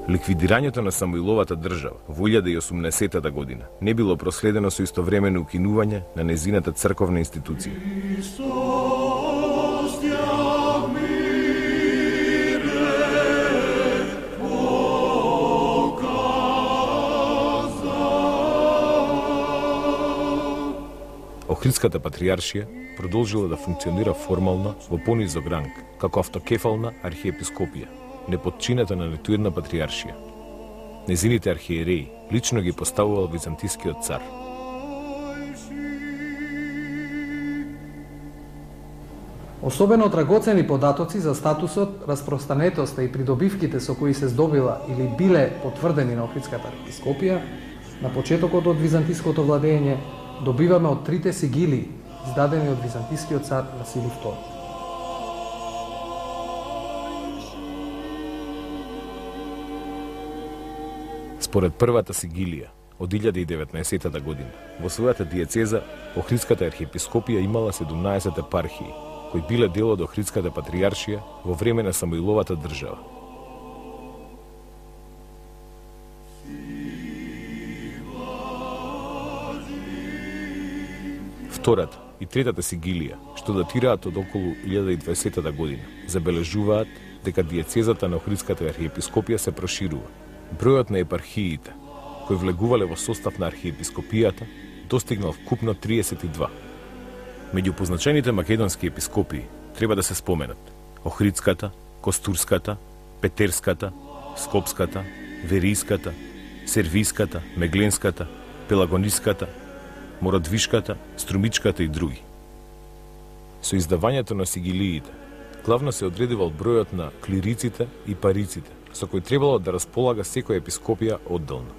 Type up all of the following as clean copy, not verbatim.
Ликвидирањето на Самоиловата држава во 1080 година не било проследено со истовремено укинување на незината црковна институција. Охридската патријаршија продолжила да функционира формално во понизок ранг, како автокефална архиепископија, неподчинета на ниту една патријаршија. Незините архиереи лично ги поставувал византискиот цар. Особено драгоцени податоци за статусот, распространетоста и придобивките со кои се здобила или биле потврдени на Охридската епископија на почетокот од византиското владење добиваме од трите сигилии, издадени од византискиот цар Василий II. Според првата сигилија од 1019 година, во својата диецеза Охридската архиепископија имала 17 епархии, кои биле дел од Охридската патријаршија во време на Самоиловата држава. Втората и третата сигилија, што датираат од околу 1020 година, забележуваат дека диецезата на Охридската архиепископија се проширува. Бројот на епархиите, кои влегувале во состав на архиепископијата, достигнал вкупно 32. Меѓу позначените македонски епископии треба да се споменат Охридската, Костурската, Петерската, Скопската, Веријската, Сервиската, Мегленската, Пелагониската, Морадвишката, Струмичката и други. Со издавањето на сигилиите, главно се одредувал бројот на клириците и париците, со кој требало да располага секоја епископија одделно.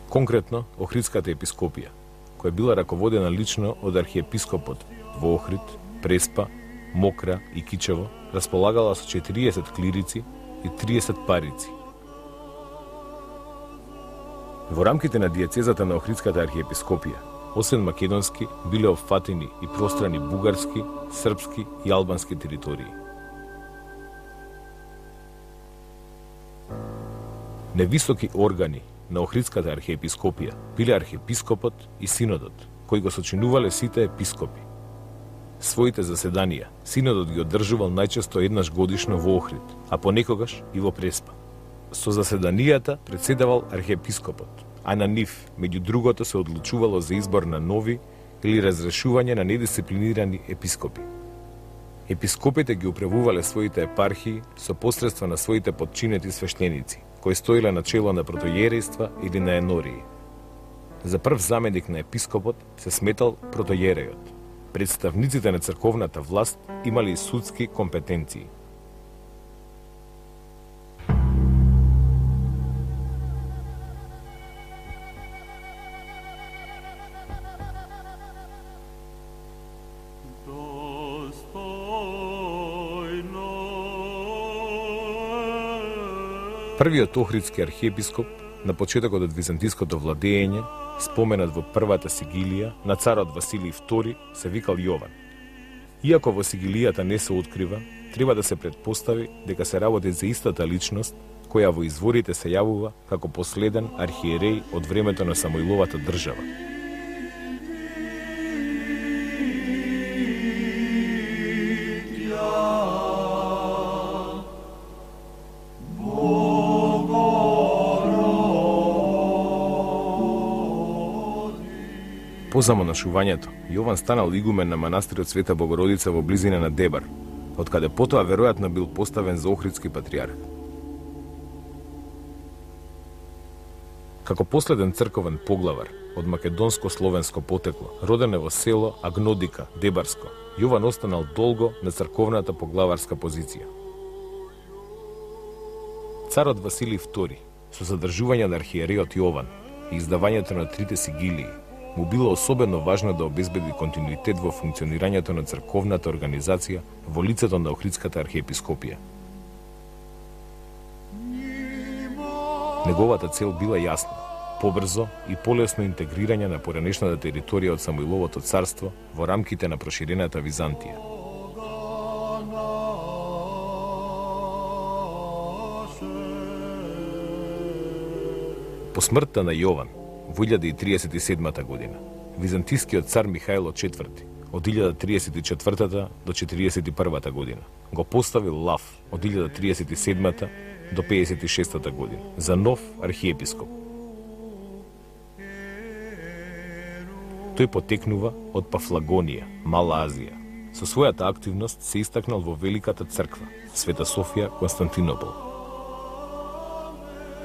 Конкретно, Охридската епископија, која била раководена лично од архиепископот во Охрид, Преспа, Мокра и Кичево, располагала со 40 клирици и 30 парици. Во рамките на диецезата на Охридската архиепископија, освен македонски, биле опфатени и пространи бугарски, српски и албански територии. Невисоки органи на Охридската архиепископија биле архиепископот и синодот, кои го сочинувале сите епископи. Своите заседанија синодот ги одржувал најчесто еднаш годишно во Охрид, а понекогаш и во Преспа. Со заседанијата председавал архиепископот, а на нив, меѓу другото, се одлучувало за избор на нови или разрешување на недисциплинирани епископи. Епископите ги управувале своите епархии со посредство на своите подчинети свештеници, кои стоиле на чело на протојерејства или на енории. За прв заменик на епископот се сметал протојерејот. Представниците на црковната власт имали и судски компетенции. Првиот охридски архиепископ на почетокот од византиското владење, споменат во првата сигилија на царот Василий II, се викал Јован. Иако во сигилијата не се открива, треба да се предпостави дека се работи за истата личност која во изворите се јавува како последен архиереј од времето на Самоиловата држава. По замонашувањето, Јован станал игумен на манастирот Света Богородица во близина на Дебар, од каде потоа веројатно бил поставен за охридски патријарх. Како последен црковен поглавар од македонско-словенско потекло, роден во село Агнодика, Дебарско, Јован останал долго на црковната поглаварска позиција. Царот Василий II, со задржување на архиерејот Јован и издавањето на трите сигилии, му било особено важно да обезбеди континуитет во функционирањето на црковната организација во лицето на Охридската архиепископија. Неговата цел била јасна: побрзо и полесно интегрирање на поранешната територија од Самуиловото царство во рамките на проширената Византија. По смртта на Јован во 1037 година, византискиот цар Михајло IV од 1034 до 41 година го поставил Лав од 1037 до 56 година за нов архиепископ. Тој потекнува од Пафлагонија, Мала Азија. Со својата активност се истакнал во Великата црква, Света Софија, Константинопол.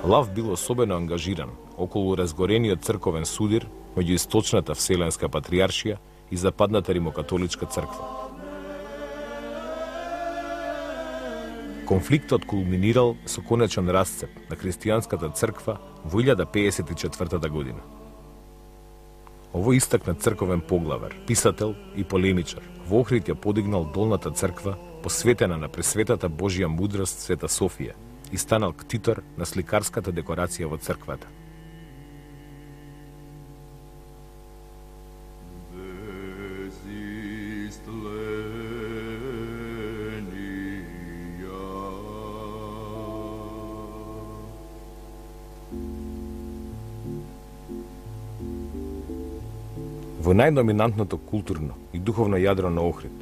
Лав бил особено ангажиран околу разгорениот црковен судир меѓу Источната Вселенска патријаршија и Западната римокатоличка црква. Конфликтот кулминирал со конечен расцеп на христијанската црква во 1054 година. Овој истакнат црковен поглавар, писател и полемичар, во Охрид ја подигнал долната црква посветена на пресветата Божја мудрост Света Софија и станал ктитор на сликарската декорација во црквата. Во најдоминантното културно и духовно јадро на Охрид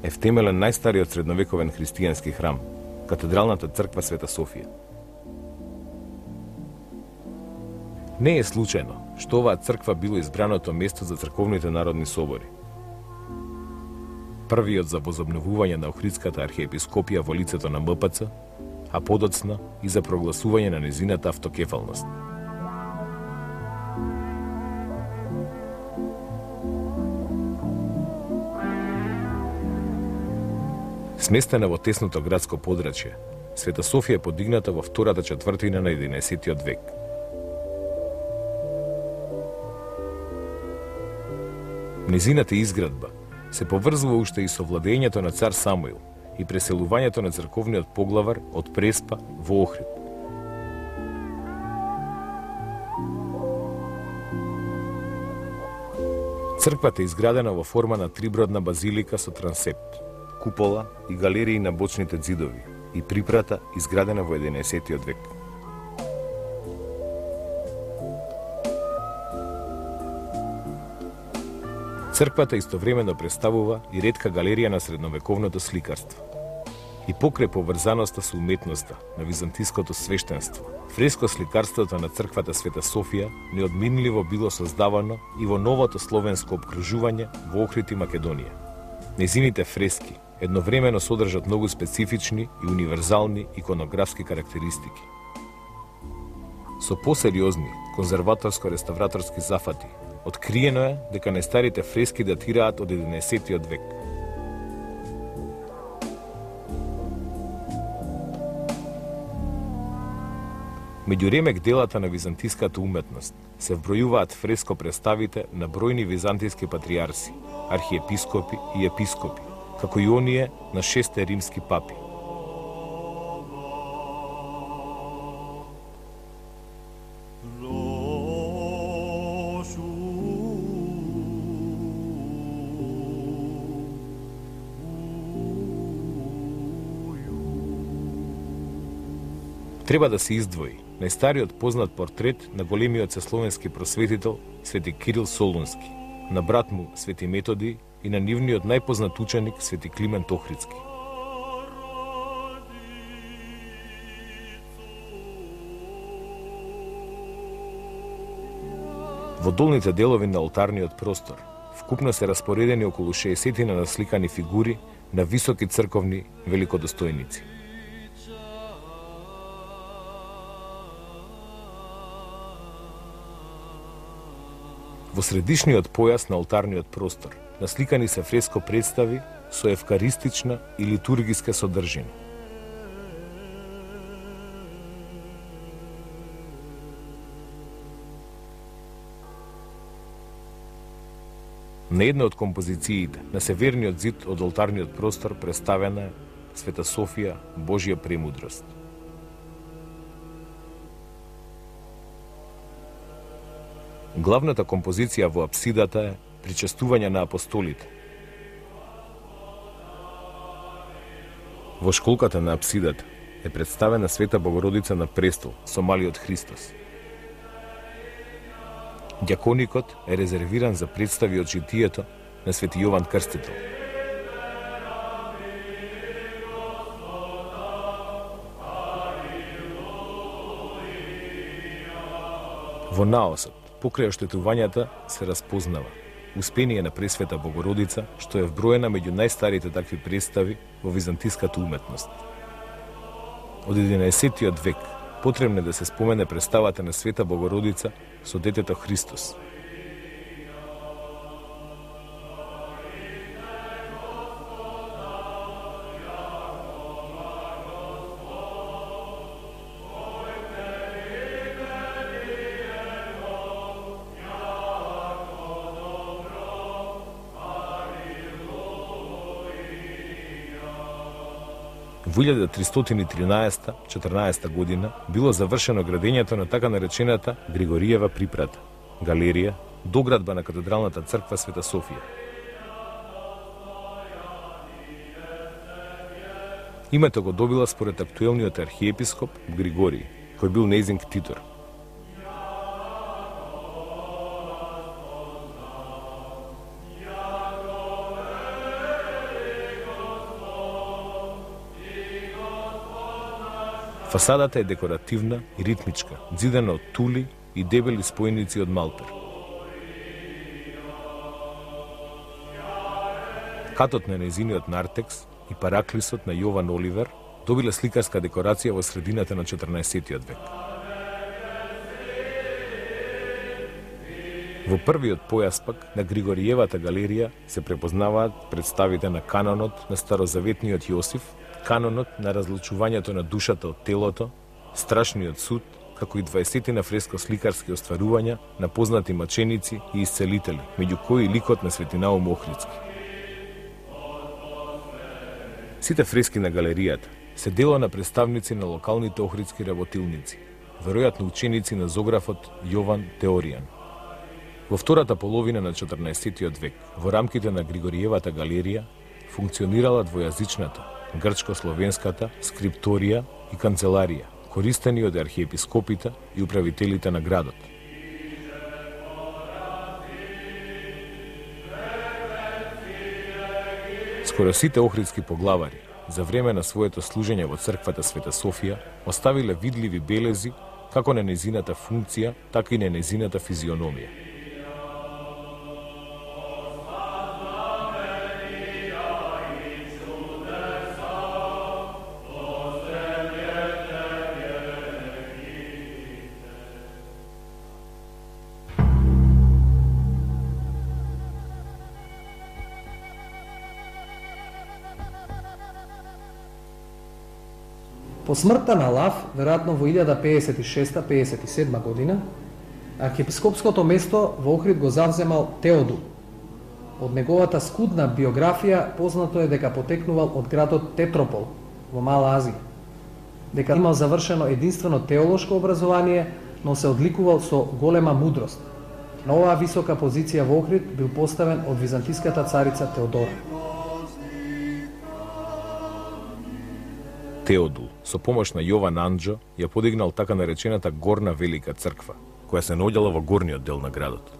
е втемелен најстариот средновековен христијански храм, Катедралната црква Света Софија. Не е случајно што оваа црква било избраното место за црковните народни собори. Првиот за возобновување на Охридската архиепископија во лицето на МПЦ, а подоцна и за прогласување на незината автокефалност. Сместена во тесното градско подрачје, Света Софија е подигната во втората четвртина на 11 век. Незината изградба се поврзува уште и со владењето на цар Самуил и преселувањето на црковниот поглавар од Преспа во Охрид. Црквата е изградена во форма на трибродна базилика со трансепт, купола и галерии на бочните ѕидови и припрата изградена во 11 век. Црквата истовремено представува и ретка галерија на средновековното сликарство. И покрај поврзаноста со уметноста на византиското свештенство, фреско сликарството на црквата Света Софија неодминливо било создавано и во новото словенско опкружување во Охрид и Македонија. Незините фрески едновремено содржат многу специфични и универзални иконографски карактеристики. Со посериозни конзерваторско-реставраторски зафати, откриено е дека најстарите фрески датираат од 11 век. Меѓу ремек делата на византиската уметност се вбројуваат фреско представите на бројни византиски патријарси, архиепископи и епископи, како и оние на 6 римски папи. Треба да се издвои најстариот познат портрет на големиот словенски просветител Свети Кирил Солунски, на брат му Свети Методи и на нивниот најпознат ученик Свети Климент Охридски. Во долните делови на олтарниот простор вкупно се распоредени околу 60 на насликани фигури на високи црковни великодостојници. Во средишниот појас на олтарниот простор насликани се фреско представи со евкаристична и литургиска содржина. На една од композициите на северниот зид од олтарниот простор представена е Света Софија, Божја премудрост. Главната композиција во апсидата е Причестување на апостолите. Во школката на апсидата е представена Света Богородица на престол со малиот Христос. Ѓаконикот е резервиран за представи од житието на Свети Јован Крстител. Во наосот, покрај оштетувањата се распознава успение на Пресвета Богородица, што е вброена меѓу најстарите такви представи во византиската уметност. Од 11 век потребно е да се спомене представата на Света Богородица со детето Христос. Во 1313-14 година било завршено градењето на така наречената Григориева припрата, галерија, доградба на катедралната црква Света Софија. Името го добила според актуелниот архиепископ Григорий, кој бил нејзин ктитор. Фасадата е декоративна и ритмичка, зидена од тули и дебели спојници од малпер. Катот на нејзиниот нартекс и параклисот на Јован Оливер добиле сликарска декорација во средината на 14 век. Во првиот појас пак на Григориевата галерија се препознаваат представите на канонот на старозаветниот Јосиф, канонот на разлучувањето на душата од телото, страшниот суд, како и 20 фреско сликарски остварувања на познати маченици и исцелители, меѓу кои ликот на Свети Наум Охридски. Сите фрески на галеријата се дело на представници на локалните охридски работилници, веројатно ученици на зографот Јован Теоријан. Во втората половина на 14 век, во рамките на Григориевата галерија, функционирала двојазичната, грчко-словенската скрипторија и канцеларија, користени од архиепископите и управителите на градот. Скоро сите охридски поглавари, за време на своето служење во црквата Света Софија, оставиле видливи белези како на нејзината функција, така и на нејзината физиономија. По смртта на Лав, веројатно во 1056-57 година, архиепископското место во Охрид го завземал Теодул. Од неговата скудна биографија познато е дека потекнувал од градот Тетропол во Мала Азија, дека имал завршено единствено теолошко образование, но се одликувал со голема мудрост. На оваа висока позиција во Охрид бил поставен од византиската царица Теодора. Теодул, со помош на Јован Анџо, ја подигнал така наречената Горна Велика црква, која се наоѓала во горниот дел на градот.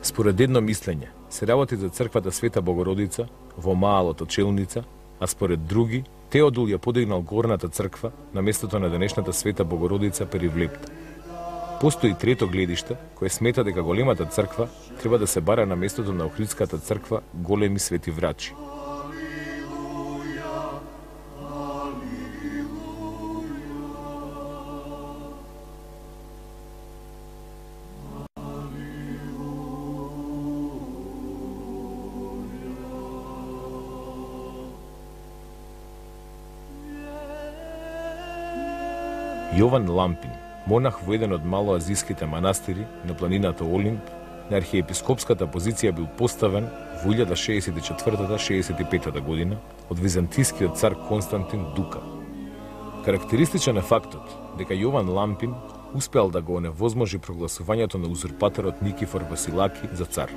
Според едно мислење, се работи за црквата Света Богородица во Маалото Челница, а според други, Теодул ја подигнал горната црква на местото на денешната Света Богородица Перивлепта. Постои трето гледиште, кое смета дека големата црква треба да се бара на местото на Охридската црква Големи Свети Врачи. Јован Лампин, монах во еден од малоазиските манастири на планината Олимп, на архиепископската позиција бил поставен во 1064-65 година од византискиот цар Константин Дука. Карактеристичен е фактот дека Јован Лампин успеал да го оневозможи прогласувањето на узурпаторот Никифор Василаки за цар.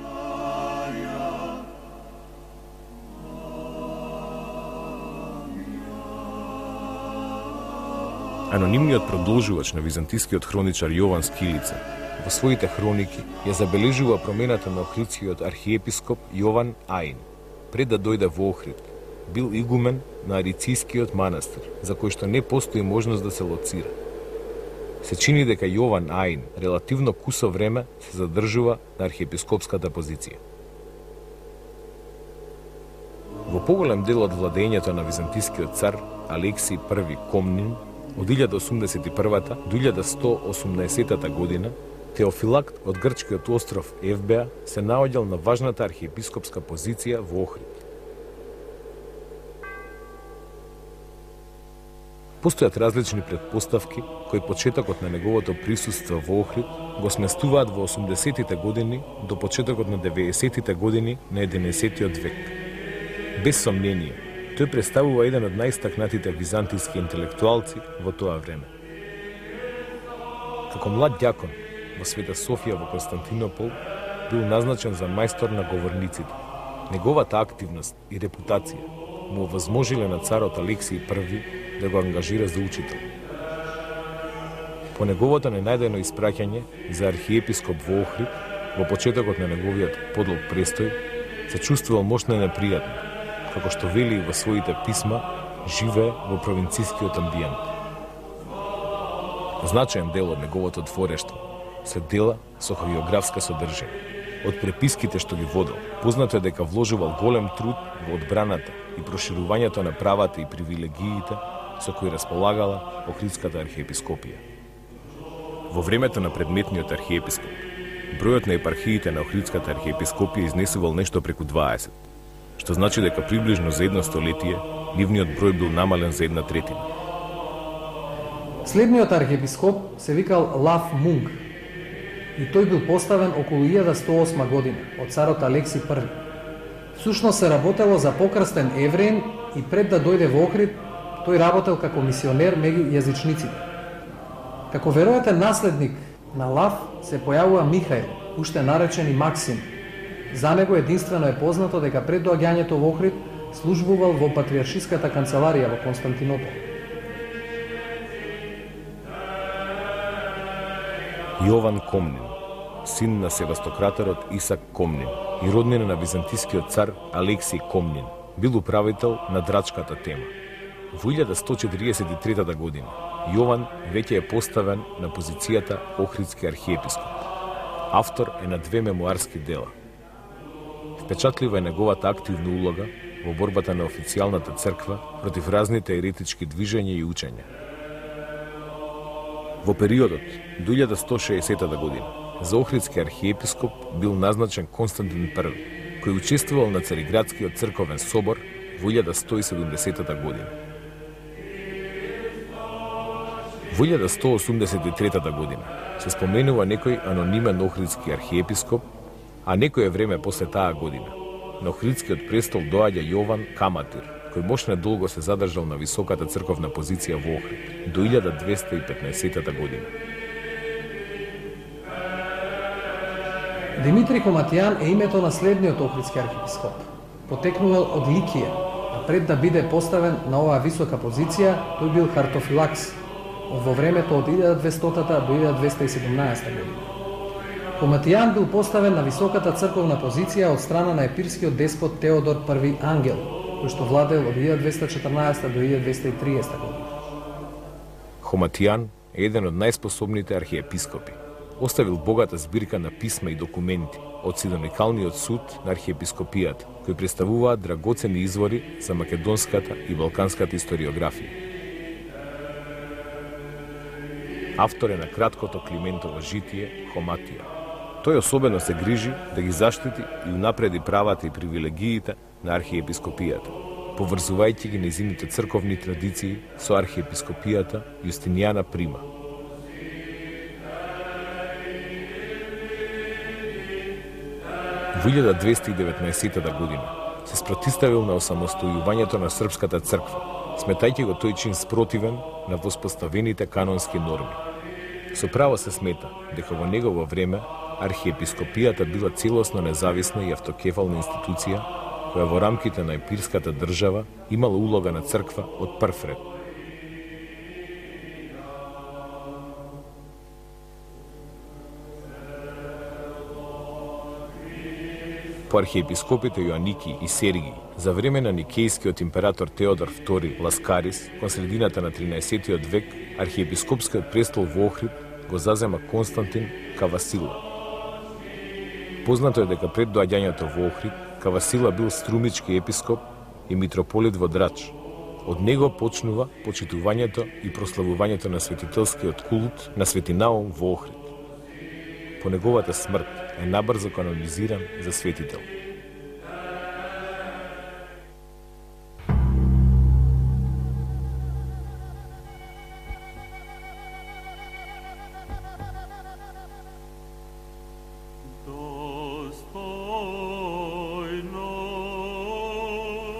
Анонимниот продолжувач на византискиот хроничар Јован Скилица во своите хроники ја забележува промената на охридскиот архиепископ Јован Аин. Пред да дојде во Охрид, бил игумен на Арицискиот манастир, за кој што не постои можност да се лоцира. Се чини дека Јован Аин релативно кусо време се задржува на архиепископската позиција. Во поголем дел од владењето на византискиот цар Алексиј I Комнин од 1081 до 1180 година, Теофилакт од грчкиот остров Евбеа се наоѓал на важната архиепископска позиција во Охрид. Постојат различни предпоставки кои почетокот на неговото присуство во Охрид го сместуваат во 80-тите години до почетокот на 90-тите години на 11-тиот век. Без сомнение, тој представува еден од најстакнатите византијски интелектуалци во тоа време. Како млад ѓакон во Света Софија во Константинопол, бил назначен за мајстор на говорниците. Неговата активност и репутација му овозможиле на царот Алексиј I да го ангажира за учител. По неговото ненајдено испраќање за архиепископ во Охрид, во почетокот на неговиот подлог престој, се чувствувал мощно непријатно, како што вели во своите писма, живее во провинцијскиот амбиент. Значаен дел од неговото творештво се дела со хагиографска содржина. Од преписките што ги водел, познато е дека вложувал голем труд во одбраната и проширувањето на правата и привилегиите со кои располагала Охридската архиепископија. Во времето на предметниот архиепископ, бројот на епархиите на Охридската архиепископија изнесувал нешто преку 20, што значи дека приближно за едно столетие нивниот број бил намален за 1/3. Следниот архиепископ се викал Лав Мунг и тој бил поставен околу 1108 година од царот Алексиј I. Всушност се работело за покрстен евреин и пред да дојде во Охрид, тој работел како мисионер меѓу јазичниците. Како веројатен наследник на Лав се појавува Михаил, уште наречен и Максим. За него единствено е познато дека пред доаѓањето во Охрид службувал во патриаршиската канцеларија во Константинопол. Јован Комнин, син на севастократорот Исак Комнин и роднина на византискиот цар Алексиј Комнин, бил управител на Драчката тема. Во 1143 година Јован веќе е поставен на позицијата Охридски архиепископ. Автор е на 2 мемуарски дела. Впечатлива е неговата активна улога во борбата на официјалната црква против разните еретички движења и учења. Во периодот до 1160 година за Охридски архиепископ бил назначен Константин I, кој учествувал на Цариградскиот црковен собор во 1170 година. Во 1183 година се споменува некој анонимен охридски архиепископ, а некое време после таа година на Охридскиот престол доаѓа Јован Каматир, кој мошне долго се задржал на високата црковна позиција во Охрид до 1215 година. Димитри Коматијан е името на следниот охридски архиепископ. Потекнувал од Ликија, а пред да биде поставен на оваа висока позиција, тој бил хартофилакс во времето од 1200 до 1217 година. Коматијан бил поставен на високата црковна позиција од страна на епирскиот деспот Теодор I Ангел, кој што владеел од 1214 до 1230 година. Коматијан е еден од најспособните архиепископи. Оставил богата збирка на писма и документи од Сидоникалниот суд на архиепископијата, кои представуваат драгоцени извори за македонската и балканската историографија. Автор е на краткото Климентово житие Хоматија. Тој особено се грижи да ги заштити и унапреди правата и привилегиите на архиепископијата, поврзувајќи ги незините црковни традиции со архиепископијата Јустинијана Прима. Во 1219 година се спротивставил на осамостојувањето на српската црква, сметајќи го тој чин спротивен на воспоставените канонски норми. Со право се смета дека во негово време архиепископијата била целосно независна и автокефална институција која во рамките на емпирската држава имала улога на црква од прв ред. По архиепископите Јоаники и Сергии, за време на никејскиот император Теодор II Ласкарис, кон средината на 13 век, архиепископскиот престол во Охрид го зазема Константин Кавасила. Познато е дека пред доаѓањето во Охрид, Кавасила бил струмички епископ и митрополит во Драч. Од него почнува почитувањето и прославувањето на светителскиот култ на Свети Наум во Охрид. По неговата смрт е набрзо канонизиран за светител.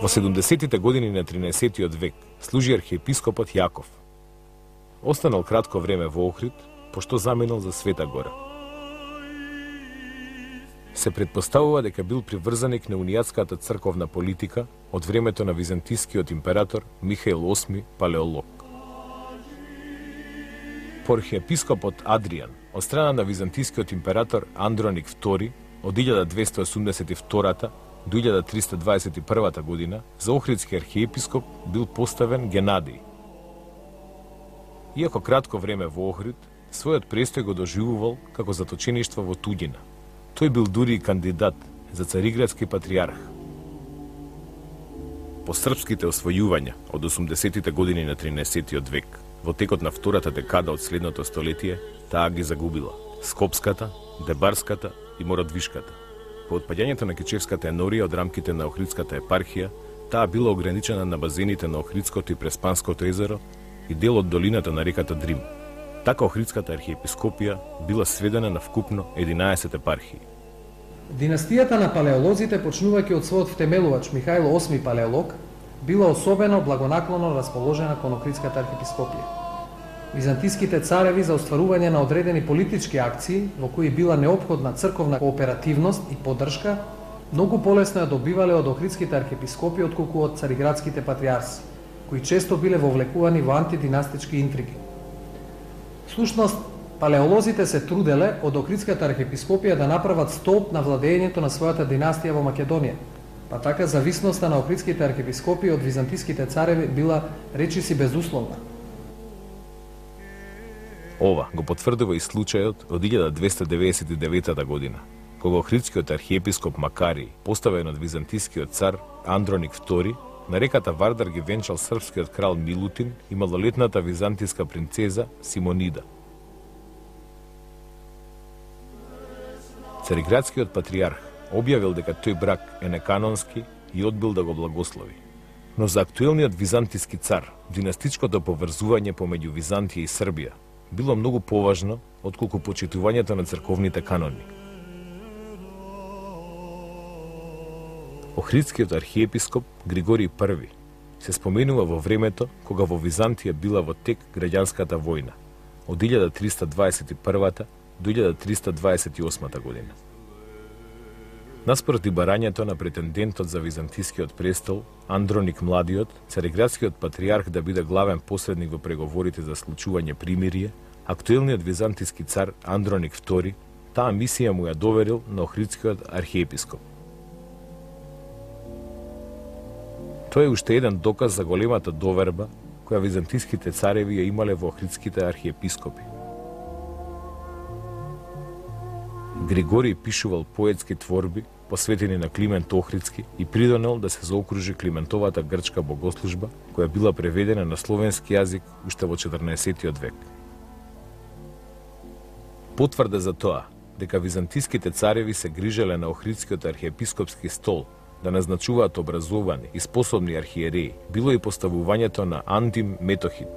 Во 70-тите години на 13 век служи архиепископот Јаков. Останал кратко време во Охрид, пошто заминал за Света Гора. Се претпоставува дека бил приврзаник на унијатската црковна политика од времето на византискиот император Михаил VIII Палеолог. По архиепископот Адријан, од страна на византискиот император Андроник II, од 1282 до 1321 година, за охридски архиепископ бил поставен Генадиј. Иако кратко време во Охрид, својот престој го доживувал како заточеништво во туѓина. Тој бил дури и кандидат за цариградски патриарх. По српските освојувања од 80-тите години на 13 век, во текот на втората декада од следното столетие, таа ги загубила Скопската, Дебарската и Мородвишката. По отпаѓањето на Кечевската енорија од рамките на Охридската епархија, таа била ограничена на базените на Охридското и Преспанското езеро и дел од долината на реката Дрим. Така Охридската архиепископија била сведена на вкупно 11 епархии. Династијата на палеолозите, почнувајќи од својот втемелувач Михаил VIII Палеолог, била особено благонаклоно расположена кон Охридската архиепископија. Византиските цареви за остварување на одредени политички акции, во кои била неопходна црковна кооперативност и поддршка, многу полесно ја добивале од Охридските архиепископи отколку од цариградските патриарси, кои често биле вовлекувани во антидинастички интриги. Всушност, палеолозите се труделе од Охридската архиепископија да направат столб на владењето на својата династија во Македонија, па така зависноста на Охридските архиепископи од византиските цареви била речиси безусловна. Ова го потврдува и случајот од 1299 година, кога Охридскиот архиепископ Макарий, поставен од византискиот цар Андроник II, на реката Вардар ги венчал српскиот крал Милутин и малолетната византиска принцеза Симонида. Цариградскиот патриарх објавил дека тој брак е неканонски и одбил да го благослови. Но за актуелниот византиски цар, династичкото поврзување помеѓу Византија и Србија било многу поважно отколку почитувањето на црковните канони. Охридскиот архиепископ Григорий I се споменува во времето кога во Византија била во тек граѓанската војна од 1321 до 1328 година. Наспроти барањето на претендентот за византискиот престол, Андроник Младиот, цариградскиот патриарх да биде главен посредник во преговорите за склучување примирие, актуелниот византиски цар Андроник II таа мисија му ја доверил на Охридскиот архиепископ. Тоа е уште еден доказ за големата доверба која византиските цареви ја имале во Охридските архиепископи. Григорий пишувал поетски творби посветени на Климент Охридски и придонел да се заокружи Климентовата грчка богослужба, која била преведена на словенски јазик уште во 14 век. Потврда за тоа дека византиските цареви се грижеле на Охридскиот архиепископски стол да назначуваат образовани и способни архиереи, било и поставувањето на Антим Метохит.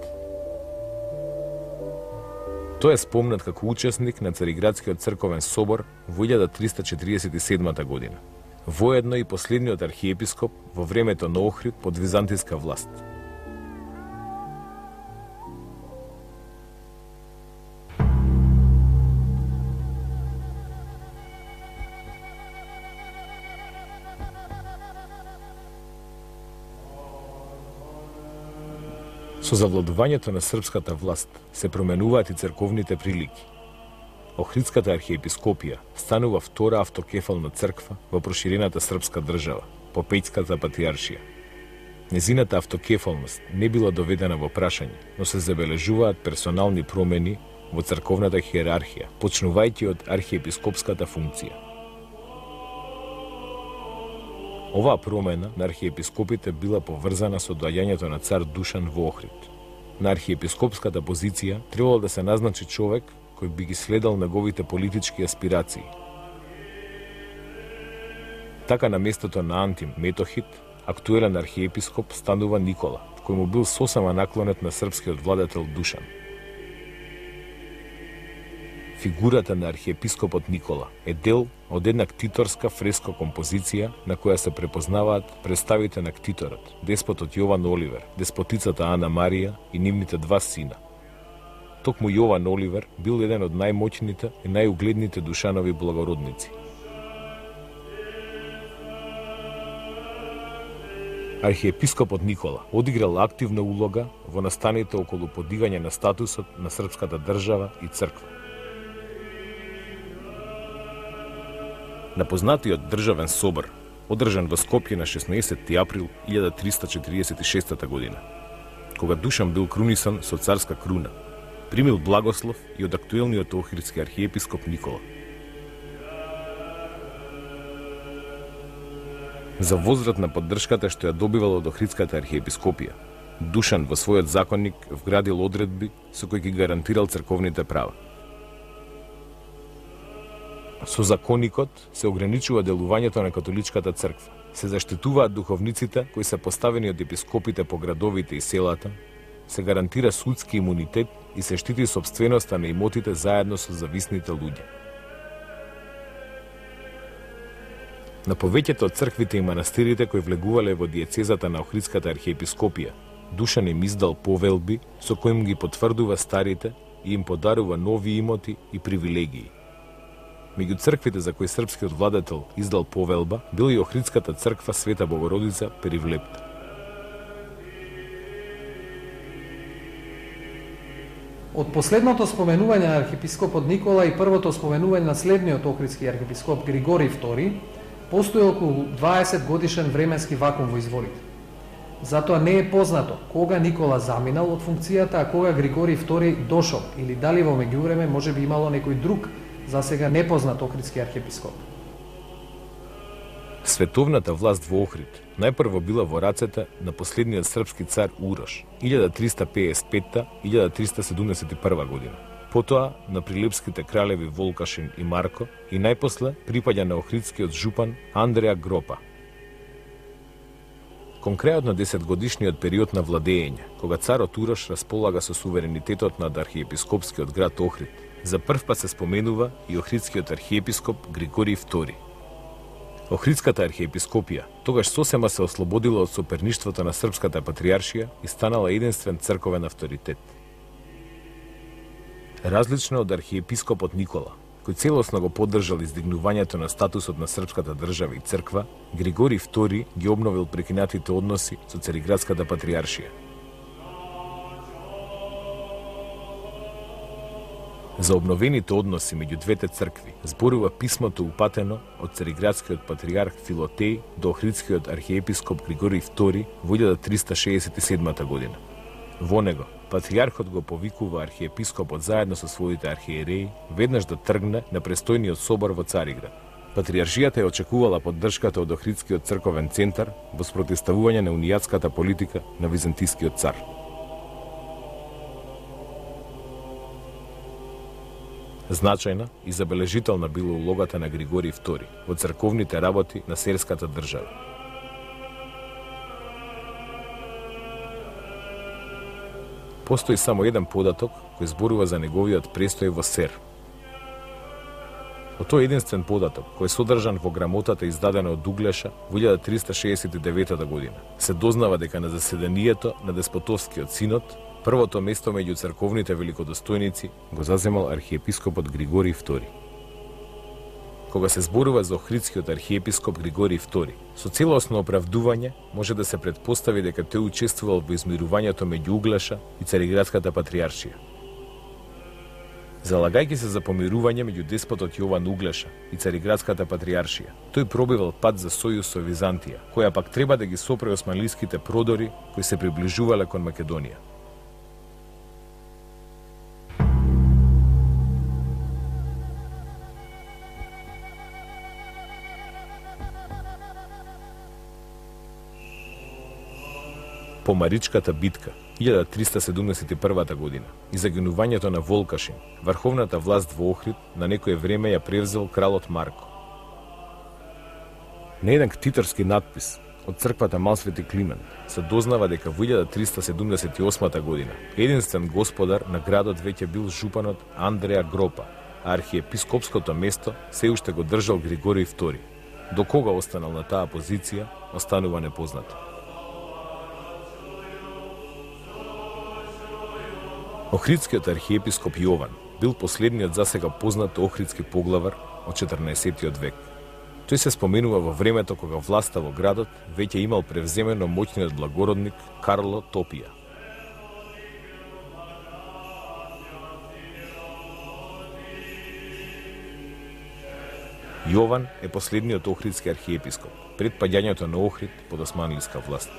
Тој е спомнат како учесник на Цариградскиот црковен собор во 1347 година. Воедно и последниот архиепископ во времето на Охрид под византиска власт. Со завладувањето на српската власт се променуваат и црковните прилики. Охридската архиепископија станува втора автокефална црква во проширената српска држава, по Пеќската патриаршија. Незината автокефалност не била доведена во прашање, но се забележуваат персонални промени во црковната хиерархија, почнувајќи од архиепископската функција. Оваа промена на архиепископите била поврзана со доаѓањето на цар Душан во Охрид. На архиепископската позиција требало да се назначи човек кој би ги следал неговите политички аспирации. Така на местото на Антим Метохит, актуелен архиепископ станува Никола, кој му бил сосема наклонет на српскиот владетел Душан. Фигурата на архиепископот Никола е дел од една ктиторска фреска композиција на која се препознаваат представите на ктиторот, деспотот Јован Оливер, деспотицата Ана Марија и нивните два сина. Токму Јован Оливер бил еден од најмоќните и најугледните Душанови благородници. Архиепископот Никола одиграл активна улога во настаните околу подигање на статусот на српската држава и црква. На познатиот државен собор, одржан во Скопје на 16 април 1346 година, кога Душан бил крунисан со царска круна, примил благослов и од актуелниот охридски архиепископ Никола. За возврат на поддршката што ја добивал од Охридската архиепископија, Душан во својот законник вградил одредби со кои ги гарантирал црковните права. Со законникот се ограничува делувањето на католичката црква. Се заштитуваат духовниците кои се поставени од епископите по градовите и селата, се гарантира судски имунитет и се штити сопственоста на имотите заедно со зависните луѓе. На повеќето од црквите и манастирите кои влегувале во диецезата на Охридската архиепископија, Душан им издал повелби со кои им ги потврдува старите и им подарува нови имоти и привилегии. Меѓу црквите за кои српскиот владетел издал повелба била и Охридската црква Света Богородица Перивлепта. Од последното споменување на архиепископот Никола и првото споменување на следниот охридски архиепископ Григорий II постои околу 20 годишен временски вакуум во изворите. Затоа не е познато кога Никола заминал од функцијата, а кога Григорий II дошол, или дали во меѓувреме може би имало некој друг за сега непознат охридски архиепископ. Световната власт во Охрид најпрво била во рацете на последниот српски цар Урош 1355-1371 година. Потоа на прилепските кралеви Волкашин и Марко и најпосле припаѓа на охридскиот жупан Андреа Гропа. Кон крајот на 10-годишниот период на владење, кога царот Урош располага со суверенитетот над архиепископскиот град Охрид, за прв пат се споменува и охридскиот архиепископ Григорий II. Охридската архиепископија тогаш сосема се ослободила од соперништвото на српската патриаршија и станала единствен црковен авторитет. Различно од архиепископот Никола, кој целосно го поддржал издигнувањето на статусот на српската држава и црква, Григорий II ги обновил прекинатите односи со Цариградската патриаршија. За обновените односи меѓу двете цркви зборува писмото упатено од Цариградскиот патриарх Филотеј до Охридскиот архиепископ Григорий II во 1367 година. Во него, патриархот го повикува архиепископот заедно со своите архиереи веднаш да тргне на престојниот собор во Цариград. Патриаршијата ја очекувала поддршката од Охридскиот црковен центар во спротивставување на унијатската политика на византискиот цар. Значајна и забележителна била улогата на Григорий II во црковните работи на серската држава. Постои само еден податок кој зборува за неговиот престој во Сер. Од тој единствен податок, кој е содржан во грамотата издадена од Углеша во 1369 година, се дознава дека на заседанието на Деспотовскиот синод првото место меѓу црковните великодостојници го заземал архиепископот Григорий II. Кога се зборува за Охридскиот архиепископ Григорий II, со целосно оправдување може да се претпостави дека тој учествувал во измирувањето меѓу Углеша и Цариградската патријаршија. Залагајќи се за помирување меѓу деспотот Јован Углеша и Цариградската патријаршија, тој пробивал пат за сојуз со Византија, која пак треба да ги сопре османлиските продори кои се приближувале кон Македонија. По Маричката битка 1371 година и загинувањето на Волкашин, врховната власт во Охрид на некое време ја превзел кралот Марко. На еден ктиторски надпис од црквата Малсвети Климент се дознава дека во 1378 година единствен господар на градот веќе бил жупанот Андреа Гропа, а архиепископското место се уште го држал Григорий II. До кога останал на таа позиција, останува непознато. Охридскиот архиепископ Јован бил последниот засега познат охридски поглавар од 14 век. Тој се споменува во времето кога власта во градот веќе имал превземено моќниот благородник Карло Топија. Јован е последниот охридски архиепископ пред паѓањето на Охрид под османлиска власт.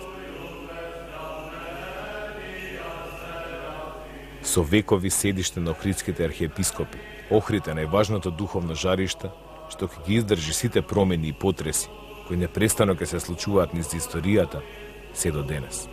Со векови седиште на охридските архиепископи, Охрид е најважното духовно жариште што ќе ги издржи сите промени и потреси кои непрестано ќе се случуваат низ историјата се до денес.